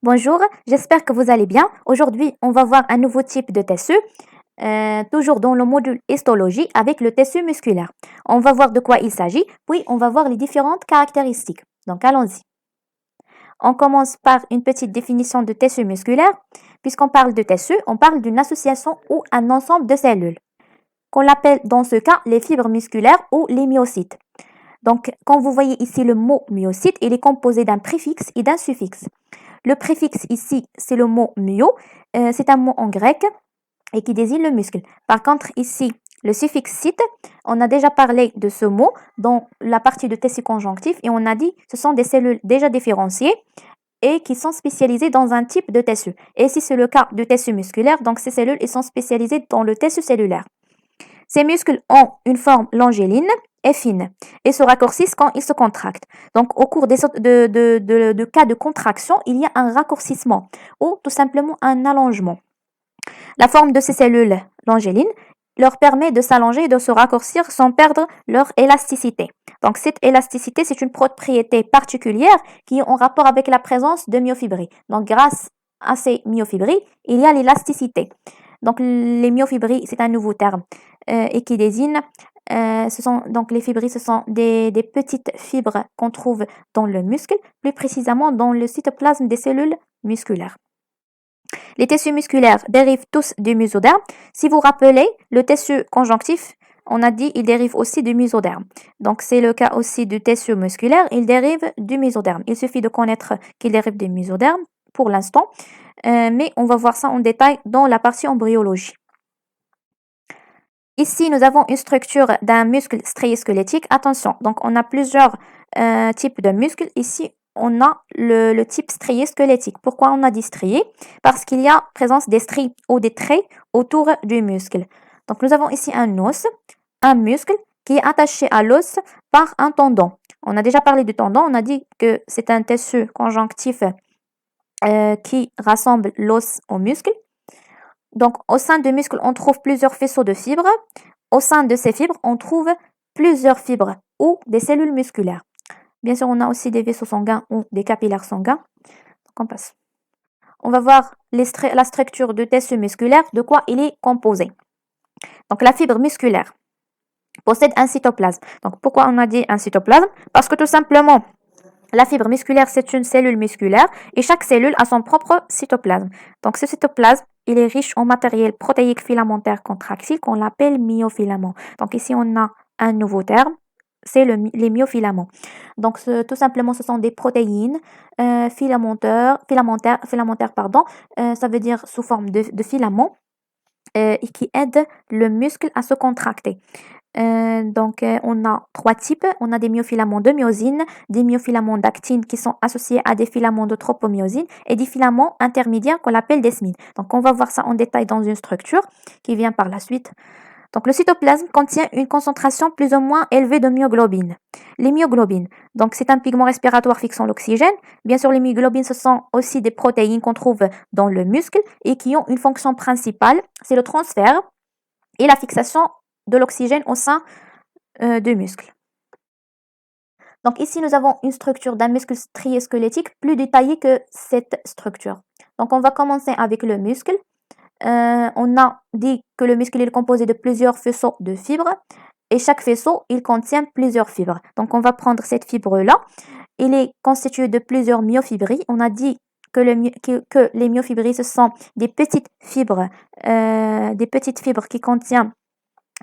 Bonjour, j'espère que vous allez bien. Aujourd'hui, on va voir un nouveau type de tissu, toujours dans le module histologie avec le tissu musculaire. On va voir de quoi il s'agit, puis on va voir les différentes caractéristiques. Donc, allons-y. On commence par une petite définition de tissu musculaire. Puisqu'on parle de tissu, on parle d'une association ou un ensemble de cellules, qu'on appelle dans ce cas les fibres musculaires ou les myocytes. Donc, quand vous voyez ici le mot myocyte, il est composé d'un préfixe et d'un suffixe. Le préfixe ici, c'est le mot myo, c'est un mot en grec et qui désigne le muscle. Par contre, ici, le suffixe cyte, on a déjà parlé de ce mot dans la partie de tissu conjonctif et on a dit que ce sont des cellules déjà différenciées et qui sont spécialisées dans un type de tissu. Et si c'est le cas du tissu musculaire, donc ces cellules ils sont spécialisées dans le tissu cellulaire. Ces muscles ont une forme longéline et fine et se raccourcissent quand ils se contractent. Donc, au cours de cas de contraction, il y a un raccourcissement ou tout simplement un allongement. La forme de ces cellules longélines leur permet de s'allonger et de se raccourcir sans perdre leur élasticité. Donc, cette élasticité, c'est une propriété particulière qui est en rapport avec la présence de myofibrilles. Donc, grâce à ces myofibrilles, il y a l'élasticité. Donc, les myofibrilles, c'est un nouveau terme et qui désigne, donc les fibrilles, ce sont des petites fibres qu'on trouve dans le muscle, plus précisément dans le cytoplasme des cellules musculaires. Les tissus musculaires dérivent tous du mésoderme. Si vous vous rappelez, le tissu conjonctif, on a dit, il dérive aussi du mésoderme. Donc, c'est le cas aussi du tissu musculaire, il dérive du mésoderme. Il suffit de connaître qu'il dérive du mésoderme pour l'instant, mais on va voir ça en détail dans la partie embryologie. Ici, nous avons une structure d'un muscle strié-squelettique. Attention, donc on a plusieurs types de muscles. Ici, on a le type strié-squelettique. Pourquoi on a dit strié? Parce qu'il y a présence des stries ou des traits autour du muscle. Donc, nous avons ici un os, un muscle qui est attaché à l'os par un tendon. On a déjà parlé du tendon. On a dit que c'est un tissu conjonctif qui rassemble l'os au muscle. Donc, au sein du muscle, on trouve plusieurs faisceaux de fibres. Au sein de ces fibres, on trouve plusieurs fibres ou des cellules musculaires. Bien sûr, on a aussi des vaisseaux sanguins ou des capillaires sanguins. Donc, on passe. On va voir la structure du tissu musculaire, de quoi il est composé. Donc, la fibre musculaire possède un cytoplasme. Donc, pourquoi on a dit un cytoplasme? Parce que tout simplement, la fibre musculaire, c'est une cellule musculaire et chaque cellule a son propre cytoplasme. Donc, ce cytoplasme, il est riche en matériel protéique filamentaire contractile qu'on appelle myofilament. Donc, ici, on a un nouveau terme, c'est les myofilaments. Donc, tout simplement, ce sont des protéines filamentaires, pardon, ça veut dire sous forme de filaments et qui aident le muscle à se contracter. On a trois types. On a des myofilaments de myosine, des myofilaments d'actine qui sont associés à des filaments de tropomyosine et des filaments intermédiaires qu'on appelle desmines. Donc, on va voir ça en détail dans une structure qui vient par la suite. Donc, le cytoplasme contient une concentration plus ou moins élevée de myoglobine. Les myoglobines, donc c'est un pigment respiratoire fixant l'oxygène. Bien sûr, les myoglobines, ce sont aussi des protéines qu'on trouve dans le muscle et qui ont une fonction principale, c'est le transfert et la fixation de l'oxygène au sein du muscle. Donc ici, nous avons une structure d'un muscle strié squelettique plus détaillée que cette structure. Donc on va commencer avec le muscle. On a dit que le muscle est composé de plusieurs faisceaux de fibres et chaque faisceau, il contient plusieurs fibres. Donc on va prendre cette fibre-là. Il est constitué de plusieurs myofibrilles. On a dit que les myofibrilles, ce sont des petites fibres qui contiennent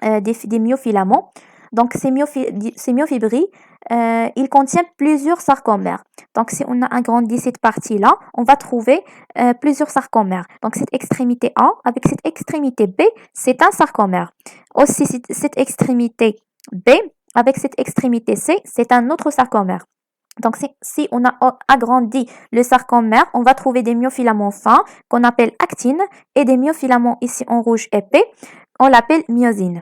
des myofilaments. Donc, ces myofibrilles, ils contiennent plusieurs sarcomères. Donc, si on a agrandi cette partie-là, on va trouver plusieurs sarcomères. Donc, cette extrémité A avec cette extrémité B, c'est un sarcomère. Aussi, cette extrémité B avec cette extrémité C, c'est un autre sarcomère. Donc, si on a agrandi le sarcomère, on va trouver des myofilaments fins qu'on appelle actine et des myofilaments ici en rouge épais, on l'appelle myosine.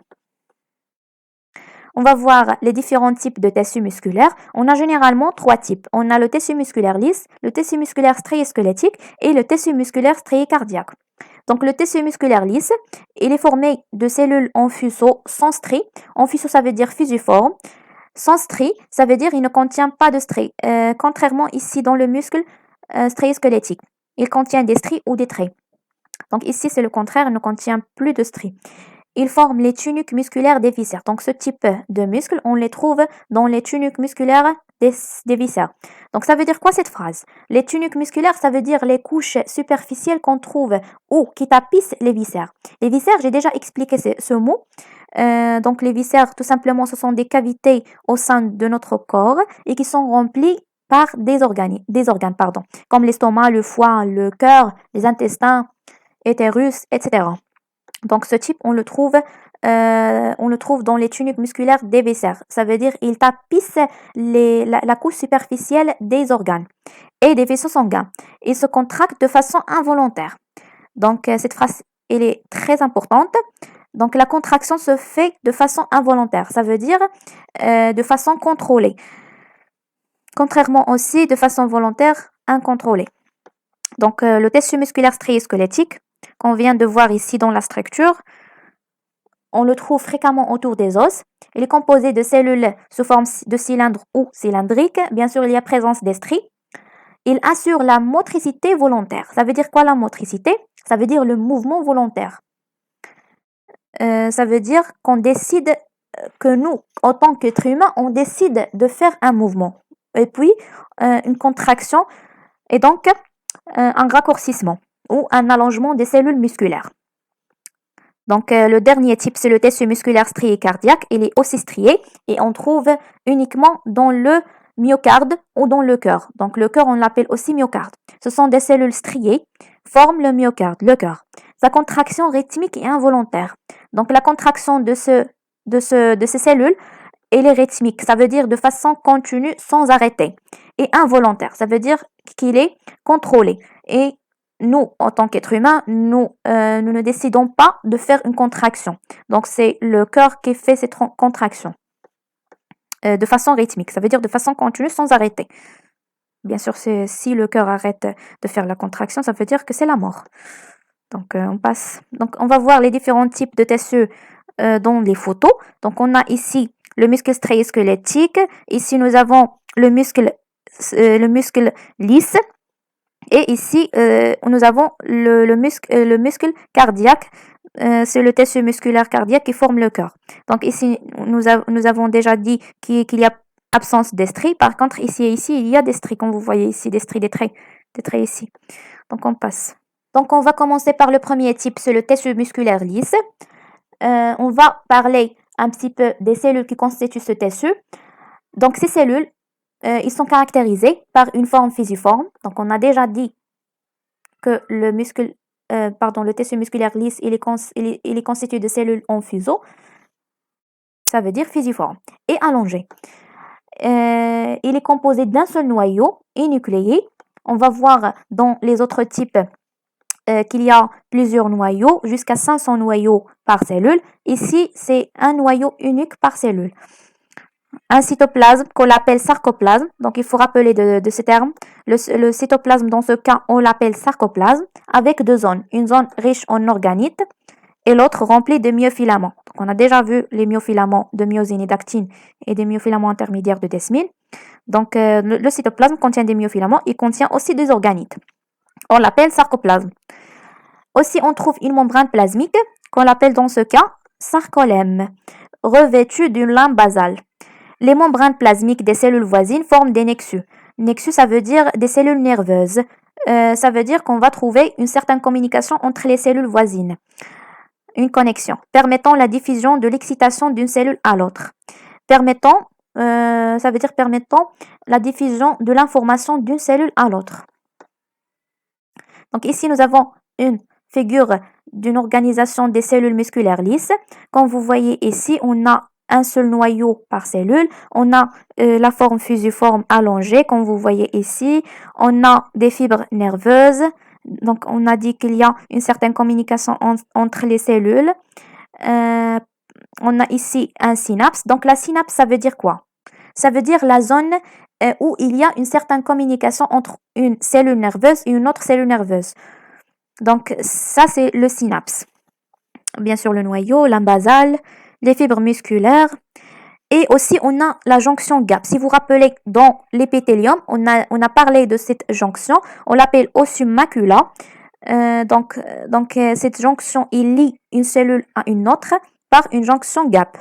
On va voir les différents types de tissus musculaires. On a généralement trois types. On a le tissu musculaire lisse, le tissu musculaire strié-squelettique et le tissu musculaire strié-cardiaque. Donc, le tissu musculaire lisse, il est formé de cellules en fuseau sans stries. En fuseau, ça veut dire fusiforme. Sans stries, ça veut dire il ne contient pas de stries, contrairement ici dans le muscle strié-squelettique. il contient des stries ou des traits. Donc ici, c'est le contraire, il ne contient plus de stries. Ils forment les tuniques musculaires des viscères. Donc ce type de muscles, on les trouve dans les tuniques musculaires des viscères. Donc ça veut dire quoi cette phrase? Les tuniques musculaires, ça veut dire les couches superficielles qu'on trouve ou qui tapissent les viscères. Les viscères, j'ai déjà expliqué ce mot. Donc les viscères, tout simplement, ce sont des cavités au sein de notre corps et qui sont remplies par des organes, pardon, comme l'estomac, le foie, le cœur, les intestins, utérus, etc. Donc ce type, on le trouve dans les tuniques musculaires des viscères. Ça veut dire il tapisse la couche superficielle des organes et des vaisseaux sanguins. Il se contracte de façon involontaire. Donc cette phrase, elle est très importante. Donc la contraction se fait de façon involontaire. Ça veut dire de façon contrôlée. Contrairement aussi de façon volontaire, incontrôlée. Donc le tissu musculaire strié-squelettique qu'on vient de voir ici dans la structure, on le trouve fréquemment autour des os. Il est composé de cellules sous forme de cylindre ou cylindrique. Bien sûr, il y a présence des stries. Il assure la motricité volontaire. Ça veut dire quoi la motricité? Ça veut dire le mouvement volontaire. Ça veut dire qu'on décide que nous, en tant qu'être humain, on décide de faire un mouvement. Et puis, une contraction et donc un raccourcissement ou un allongement des cellules musculaires. Donc, le dernier type, c'est le tissu musculaire strié cardiaque. Il est aussi strié et on trouve uniquement dans le myocarde ou dans le cœur. Donc, le cœur, on l'appelle aussi myocarde. Ce sont des cellules striées, forment le myocarde, le cœur. Sa contraction rythmique est involontaire. Donc, la contraction de ces cellules, elle est rythmique. Ça veut dire de façon continue, sans arrêter. Et involontaire, ça veut dire qu'il est contrôlé. Et nous, en tant qu'être humain, nous ne décidons pas de faire une contraction. Donc, c'est le cœur qui fait cette contraction de façon rythmique. Ça veut dire de façon continue, sans arrêter. Bien sûr, si le cœur arrête de faire la contraction, ça veut dire que c'est la mort. Donc, on passe. Donc, on va voir les différents types de tissus dans les photos. Donc, on a ici le muscle strié squelettique. Ici, nous avons le muscle lisse. Et ici, nous avons le muscle cardiaque. C'est le tissu musculaire cardiaque qui forme le cœur. Donc ici, nous avons déjà dit qu'il y a absence des stries. Par contre, ici, il y a des stries, comme vous voyez ici, des stries, des traits ici. Donc on passe. Donc on va commencer par le premier type, c'est le tissu musculaire lisse. On va parler un petit peu des cellules qui constituent ce tissu. Donc ces cellules, ils sont caractérisés par une forme fusiforme. Donc, on a déjà dit que le tissu musculaire lisse, il est constitué de cellules en fuseau. Ça veut dire fusiforme et allongé. Il est composé d'un seul noyau énucléé. On va voir dans les autres types qu'il y a plusieurs noyaux, jusqu'à 500 noyaux par cellule. Ici, c'est un noyau unique par cellule. Un cytoplasme qu'on appelle sarcoplasme. Donc, il faut rappeler de ce terme. Le cytoplasme, dans ce cas, on l'appelle sarcoplasme, avec deux zones. Une zone riche en organite et l'autre remplie de myofilaments. Donc, on a déjà vu les myofilaments de myosine et d'actine et des myofilaments intermédiaires de desmine. Donc, le cytoplasme contient des myofilaments. Il contient aussi des organites. On l'appelle sarcoplasme. Aussi, on trouve une membrane plasmique qu'on appelle dans ce cas sarcolème, revêtue d'une lame basale. Les membranes plasmiques des cellules voisines forment des nexus. Nexus, ça veut dire des cellules nerveuses. Ça veut dire qu'on va trouver une certaine communication entre les cellules voisines. Une connexion permettant la diffusion de l'excitation d'une cellule à l'autre. Ça veut dire permettant la diffusion de l'information d'une cellule à l'autre. Donc ici, nous avons une figure d'une organisation des cellules musculaires lisses. Comme vous voyez ici, on a un seul noyau par cellule. On a la forme fusiforme allongée, comme vous voyez ici. On a des fibres nerveuses. Donc, on a dit qu'il y a une certaine communication entre les cellules. On a ici un synapse. Donc, la synapse, ça veut dire quoi? Ça veut dire la zone où il y a une certaine communication entre une cellule nerveuse et une autre cellule nerveuse. Donc, ça, c'est le synapse. Bien sûr, le noyau, la basale, les fibres musculaires Et aussi, on a la jonction gap. Si vous vous rappelez, dans l'épithélium, on a parlé de cette jonction. On l'appelle ossum macula. Cette jonction, il lie une cellule à une autre par une jonction gap.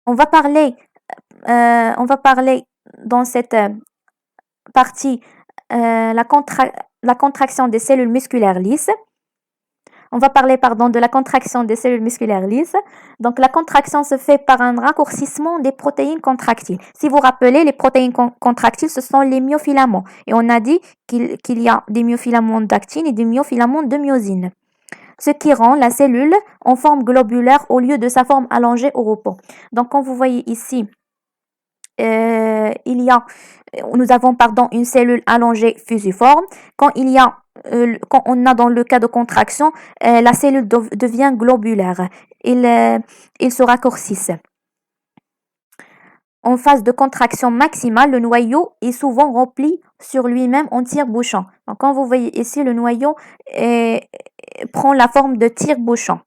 On va parler dans cette partie la contraction des cellules musculaires lisses. On va parler, pardon, de la contraction des cellules musculaires lisses. Donc, la contraction se fait par un raccourcissement des protéines contractiles. Si vous vous rappelez, les protéines contractiles, ce sont les myofilaments. Et on a dit qu'il y a des myofilaments d'actine et des myofilaments de myosine, ce qui rend la cellule en forme globulaire au lieu de sa forme allongée au repos. Donc, quand vous voyez ici, nous avons une cellule allongée fusiforme. Quand on a dans le cas de contraction, la cellule devient globulaire. Il se raccourcissent. En phase de contraction maximale, le noyau est souvent rempli sur lui-même en tire-bouchon. Donc, quand vous voyez ici, le noyau prend la forme de tire-bouchon.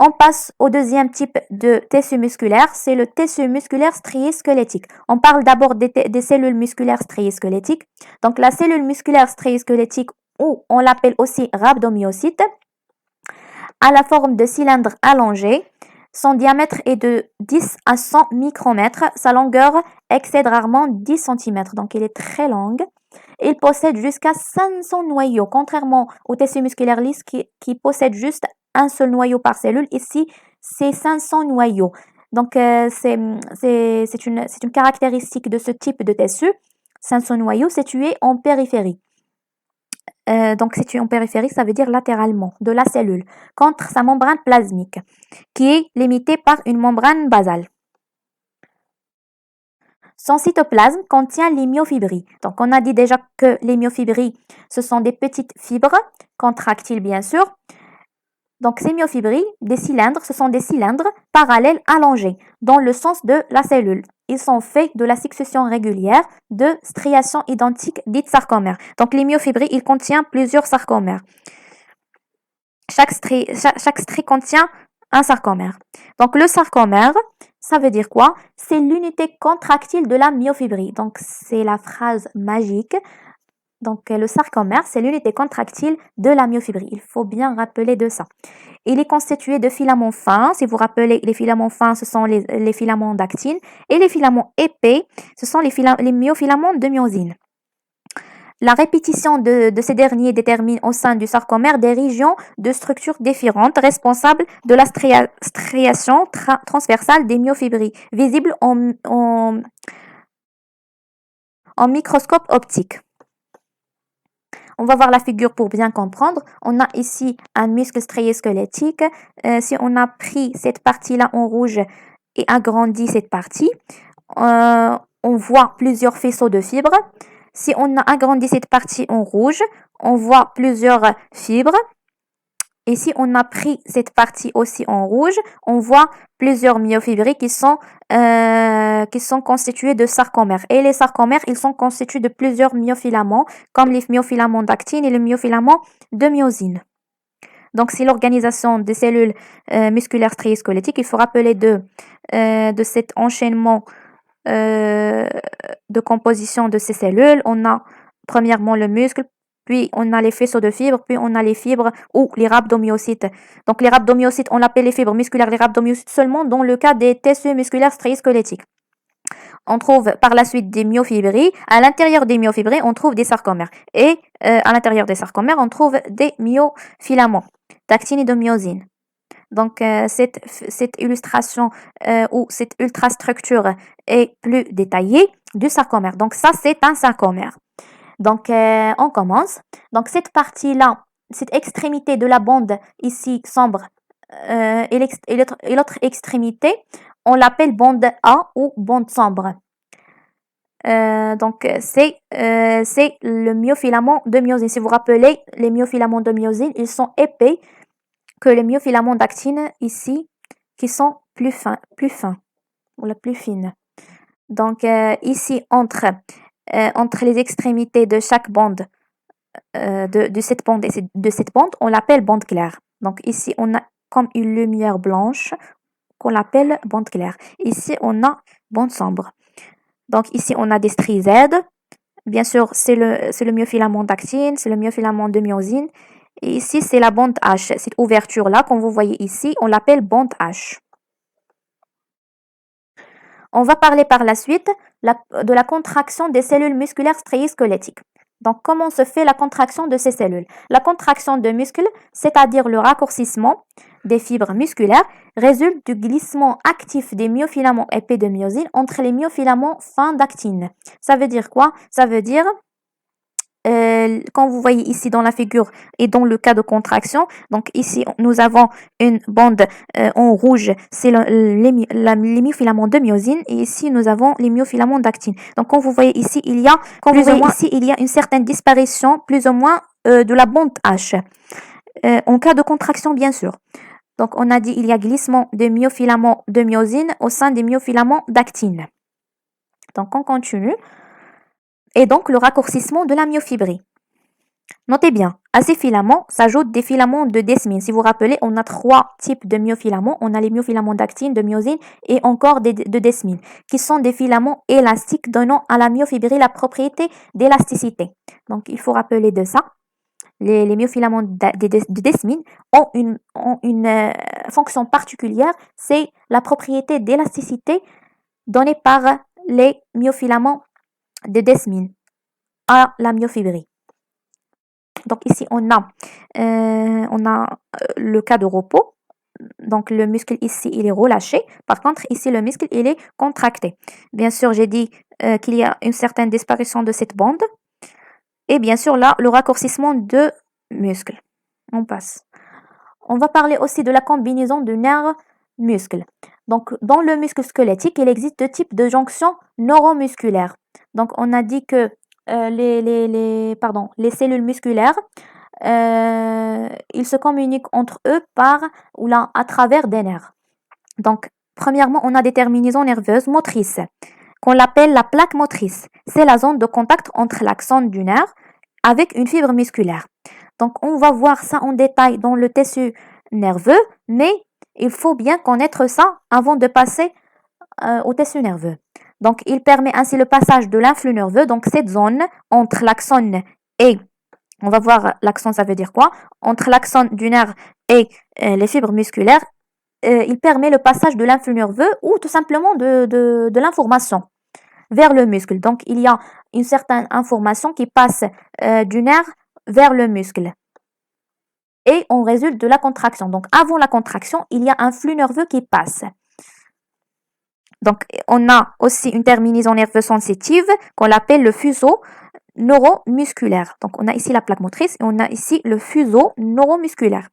On passe au deuxième type de tissu musculaire, c'est le tissu musculaire strié squelettique. On parle d'abord des cellules musculaires striées squelettiques. Donc, la cellule musculaire striée squelettique, ou on l'appelle aussi rhabdomyocyte, a la forme de cylindre allongé. Son diamètre est de 10 à 100 micromètres. Sa longueur excède rarement 10 cm, donc il est très longue. Il possède jusqu'à 500 noyaux, contrairement au tissu musculaire lisse qui possède juste un seul noyau par cellule. Ici, c'est 500 noyaux. Donc, c'est une caractéristique de ce type de tissu. 500 noyaux situés en périphérie. Donc, situé en périphérie, ça veut dire latéralement de la cellule, contre sa membrane plasmique, qui est limitée par une membrane basale. Son cytoplasme contient les myofibrilles. Donc, on a dit déjà que les myofibrilles, ce sont des petites fibres, contractiles bien sûr. Donc, ces myofibrilles, ce sont des cylindres parallèles allongés dans le sens de la cellule. Ils sont faits de la succession régulière de striations identiques dites sarcomères. Donc, les myofibrilles, ils contiennent plusieurs sarcomères. Chaque strie contient un sarcomère. Donc, le sarcomère, ça veut dire quoi? C'est l'unité contractile de la myofibrille. Donc, c'est la phrase magique. Donc, le sarcomère, c'est l'unité contractile de la myofibrille. Il faut bien rappeler de ça. Il est constitué de filaments fins. Si vous rappelez, les filaments fins, ce sont les filaments d'actine. Et les filaments épais, ce sont les myofilaments de myosine. La répétition de ces derniers détermine au sein du sarcomère des régions de structure différentes responsables de la striation transversale des myofibrilles, visibles en microscope optique. On va voir la figure pour bien comprendre. On a ici un muscle strié squelettique. Si on a pris cette partie-là en rouge et agrandi cette partie, on voit plusieurs faisceaux de fibres. Si on a agrandi cette partie en rouge, on voit plusieurs fibres. Et si on a pris cette partie aussi en rouge, on voit plusieurs myofibrilles qui sont constituées de sarcomères. Et les sarcomères, ils sont constitués de plusieurs myofilaments, comme les myofilaments d'actine et les myofilaments de myosine. Donc, c'est l'organisation des cellules musculaires striées squelettiques. Il faut rappeler de cet enchaînement de composition de ces cellules. On a premièrement le muscle, puis on a les faisceaux de fibres, puis on a les fibres ou les rhabdomyocytes. Donc, les rhabdomyocytes, on l'appelle les fibres musculaires, les rhabdomyocytes seulement dans le cas des tissus musculaires striés squelettiques. On trouve par la suite des myofibrilles. À l'intérieur des myofibrilles, on trouve des sarcomères. Et à l'intérieur des sarcomères, on trouve des myofilaments d'actine et de myosine. Donc, cette illustration ou cette ultrastructure est plus détaillée du sarcomère. Donc, ça, c'est un sarcomère. Donc, on commence. Donc, cette partie-là, cette extrémité de la bande ici sombre et l'autre extrémité, on l'appelle bande A ou bande sombre. Donc, c'est le myofilament de myosine. Si vous vous rappelez, les myofilaments de myosine, ils sont épais que les myofilaments d'actine ici, qui sont plus fins, ou la plus fine. Donc, ici, entre les extrémités de chaque bande, de cette bande et de cette bande, on l'appelle bande claire. Donc, ici, on a comme une lumière blanche qu'on appelle bande claire. Ici, on a bande sombre. Donc ici, on a des stries Z. Bien sûr, c'est le myofilament d'actine, c'est le myofilament de myosine. Et ici, c'est la bande H. Cette ouverture-là, comme vous voyez ici, on l'appelle bande H. On va parler par la suite de la contraction des cellules musculaires striées-squelettiques. Donc, comment se fait la contraction de ces cellules? La contraction de muscles, c'est-à-dire le raccourcissement des fibres musculaires, résulte du glissement actif des myofilaments épais de myosine entre les myofilaments fins d'actine. Ça veut dire quoi? Ça veut dire quand vous voyez ici dans la figure et dans le cas de contraction, donc ici nous avons une bande en rouge, c'est les myofilaments de myosine, et ici nous avons les myofilaments d'actine. Donc quand vous voyez ici, il y a une certaine disparition plus ou moins de la bande H. En cas de contraction, bien sûr. Donc on a dit il y a glissement des myofilaments de myosine au sein des myofilaments d'actine. Donc on continue. Et donc le raccourcissement de la myofibrie. Notez bien, à ces filaments s'ajoutent des filaments de desmine. Si vous vous rappelez, on a 3 types de myofilaments. On a les myofilaments d'actine, de myosine et encore de desmine, qui sont des filaments élastiques donnant à la myofibrie la propriété d'élasticité. Donc il faut rappeler de ça. Les myofilaments de desmine ont une fonction particulière, c'est la propriété d'élasticité donnée par les myofilaments de desmine à la myofibrie. Donc ici, on a le cas de repos. Donc le muscle ici, il est relâché. Par contre, ici, le muscle, il est contracté. Bien sûr, j'ai dit qu'il y a une certaine disparition de cette bande. Et bien sûr, là, le raccourcissement de muscle. On passe. On va parler aussi de la combinaison de nerfs-muscles. Donc, dans le muscle squelettique, il existe deux types de jonctions neuromusculaires. Donc, on a dit que les cellules musculaires, ils se communiquent entre eux à travers des nerfs. Donc, premièrement, on a des terminaisons nerveuses motrices, qu'on appelle la plaque motrice. C'est la zone de contact entre l'axone du nerf avec une fibre musculaire. Donc, on va voir ça en détail dans le tissu nerveux, mais il faut bien connaître ça avant de passer au tissu nerveux. Donc, il permet ainsi le passage de l'influx nerveux, donc cette zone entre l'axone et, on va voir l'axone, ça veut dire quoi? Entre l'axone du nerf et les fibres musculaires, il permet le passage de l'influx nerveux ou tout simplement de l'information vers le muscle. Donc, il y a une certaine information qui passe du nerf vers le muscle. Et on résulte de la contraction. Donc, avant la contraction, il y a un flux nerveux qui passe. Donc, on a aussi une terminaison nerveuse sensitive qu'on appelle le fuseau neuromusculaire. Donc, on a ici la plaque motrice et on a ici le fuseau neuromusculaire,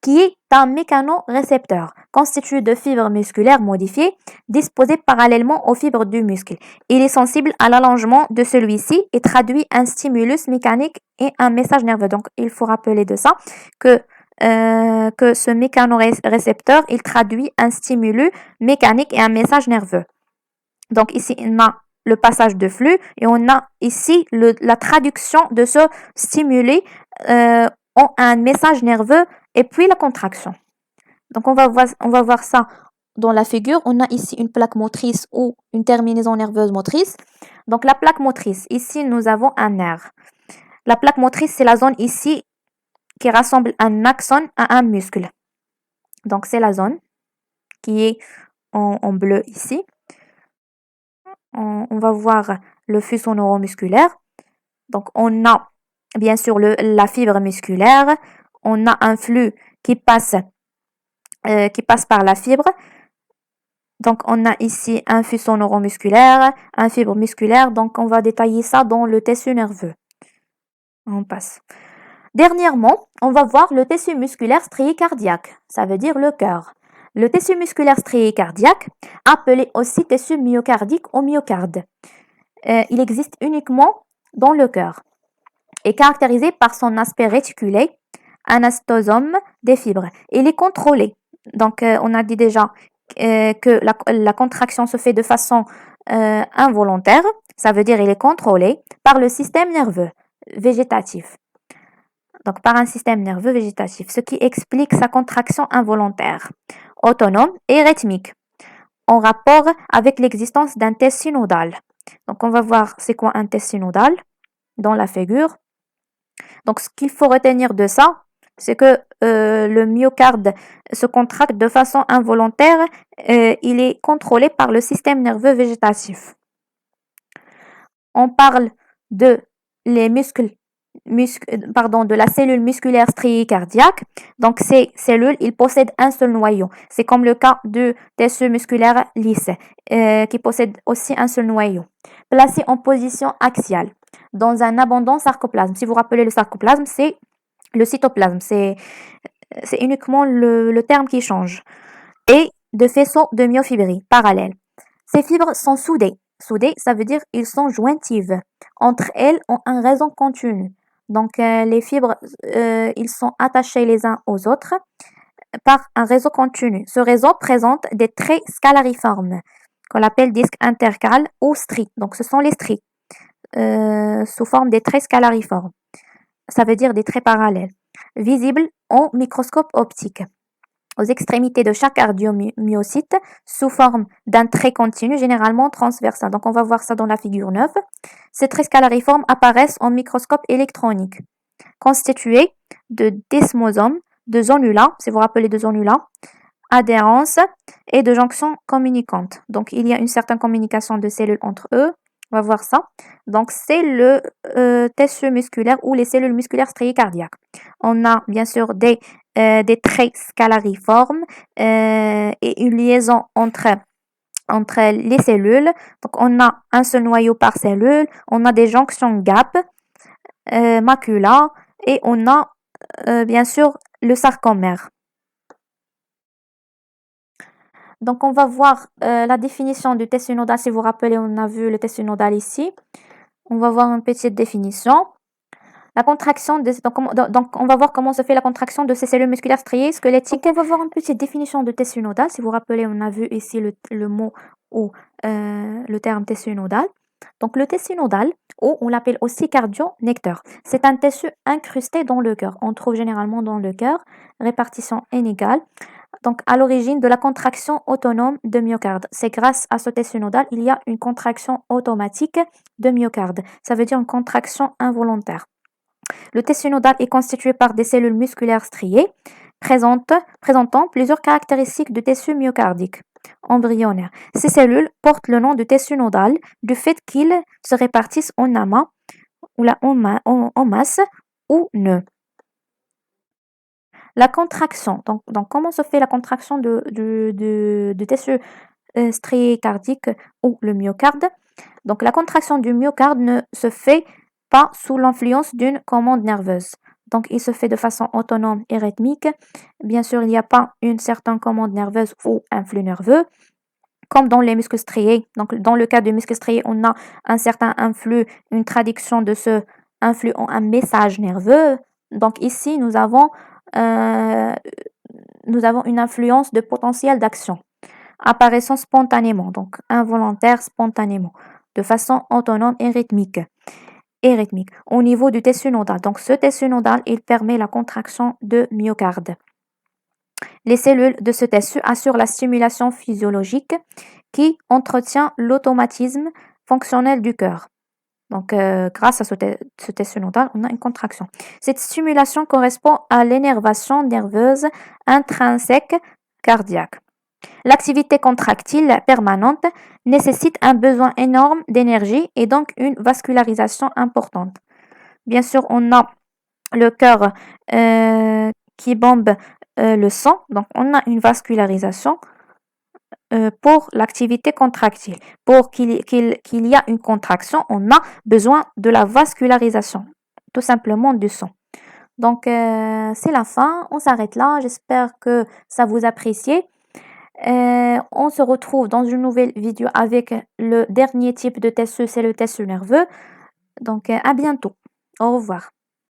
qui est un mécanorécepteur constitué de fibres musculaires modifiées disposées parallèlement aux fibres du muscle. Il est sensible à l'allongement de celui-ci et traduit un stimulus mécanique et un message nerveux. Donc, il faut rappeler de ça que ce mécanorécepteur, il traduit un stimulus mécanique et un message nerveux. Donc ici, on a le passage de flux et on a ici la traduction de ce stimuli en un message nerveux et puis la contraction. Donc on va voir ça dans la figure. On a ici une plaque motrice ou une terminaison nerveuse motrice. Donc la plaque motrice, ici nous avons un nerf. La plaque motrice, c'est la zone ici qui rassemble un axone à un muscle. Donc, c'est la zone qui est en bleu ici. On va voir le fuseau neuromusculaire. Donc, on a bien sûr la fibre musculaire. On a un flux qui passe par la fibre. Donc, on a ici un fuseau neuromusculaire, un fibre musculaire. Donc, on va détailler ça dans le tissu nerveux. On passe. Dernièrement, on va voir le tissu musculaire strié cardiaque, ça veut dire le cœur. Le tissu musculaire strié cardiaque, appelé aussi tissu myocardique au myocarde, il existe uniquement dans le cœur, est caractérisé par son aspect réticulé, anastosome des fibres. Il est contrôlé. Donc, on a dit déjà que la contraction se fait de façon involontaire, ça veut dire il est contrôlé par le système nerveux végétatif. donc par un système nerveux végétatif, ce qui explique sa contraction involontaire, autonome et rythmique, en rapport avec l'existence d'un test synodal. Donc on va voir c'est quoi un test synodal dans la figure. Donc ce qu'il faut retenir de ça, c'est que le myocarde se contracte de façon involontaire, il est contrôlé par le système nerveux végétatif. On parle de les de la cellule musculaire striée cardiaque. Donc, ces cellules, ils possèdent un seul noyau. C'est comme le cas du tissu musculaire lisse, qui possède aussi un seul noyau. Placé en position axiale, dans un abondant sarcoplasme. Si vous vous rappelez le sarcoplasme, c'est le cytoplasme. C'est uniquement le terme qui change. Et de faisceaux de myofibrilles parallèles. Ces fibres sont soudées. Soudées, ça veut dire ils sont jointives. Entre elles ont un réseau continu. Donc les fibres, ils sont attachés les uns aux autres par un réseau continu. Ce réseau présente des traits scalariformes qu'on appelle disques intercales ou stries. Donc ce sont les stries sous forme des traits scalariformes. Ça veut dire des traits parallèles, visibles au microscope optique. Aux extrémités de chaque cardiomyocyte sous forme d'un trait continu, généralement transversal. Donc, on va voir ça dans la figure 9. Ces traits scalariformes apparaissent en microscope électronique, constitués de desmosomes, de zonula, si vous vous rappelez de zonula, adhérence et de jonctions communicantes. Donc, il y a une certaine communication de cellules entre eux. On va voir ça. Donc, c'est le tissu musculaire ou les cellules musculaires striées cardiaques. On a bien sûr des traits scalariformes et une liaison entre les cellules. Donc, on a un seul noyau par cellule. On a des jonctions GAP, macula et on a bien sûr le sarcomère. Donc, on va voir la définition du test synodal. Si vous vous rappelez, on a vu le test synodal ici. On va voir une petite définition. La contraction donc, on va voir comment se fait la contraction de ces cellules musculaires striées squelettiques. Donc, on va voir une petite définition de test synodal. Si vous vous rappelez, on a vu ici le mot ou le terme test synodal. Donc, le test synodal, ou on l'appelle aussi cardionecteur, c'est un tissu incrusté dans le cœur. On trouve généralement dans le cœur, répartition inégale. Donc, à l'origine de la contraction autonome de myocarde. C'est grâce à ce test synodal, il y a une contraction automatique de myocarde. Ça veut dire une contraction involontaire. Le test synodal est constitué par des cellules musculaires striées présentant plusieurs caractéristiques de tissu myocardique embryonnaire. Ces cellules portent le nom de test synodal du fait qu'ils se répartissent en amas ou en masse ou nœuds. La contraction. Donc, comment se fait la contraction du tissu strié cardiaque ou le myocarde? Donc, la contraction du myocarde ne se fait pas sous l'influence d'une commande nerveuse. Donc, il se fait de façon autonome et rythmique. Bien sûr, il n'y a pas une certaine commande nerveuse ou un flux nerveux, comme dans les muscles striés. Donc, dans le cas du muscle strié, on a un certain influx, une traduction de ce influx en un message nerveux. Donc, ici, nous avons une influence de potentiel d'action apparaissant spontanément, donc involontaire spontanément, de façon autonome et rythmique. Au niveau du test synodal. Donc, ce test synodal, il permet la contraction de myocarde. Les cellules de ce tissu assurent la stimulation physiologique qui entretient l'automatisme fonctionnel du cœur. Donc, grâce à ce test synodal, on a une contraction. Cette stimulation correspond à l'énervation nerveuse intrinsèque cardiaque. L'activité contractile permanente nécessite un besoin énorme d'énergie et donc une vascularisation importante. Bien sûr, on a le cœur qui bombe le sang, donc on a une vascularisation pour l'activité contractile. Pour qu'il y ait une contraction, on a besoin de la vascularisation, tout simplement du sang. Donc, c'est la fin, on s'arrête là. J'espère que ça vous appréciez. On se retrouve dans une nouvelle vidéo avec le dernier type de test, c'est le test nerveux. Donc, à bientôt. Au revoir.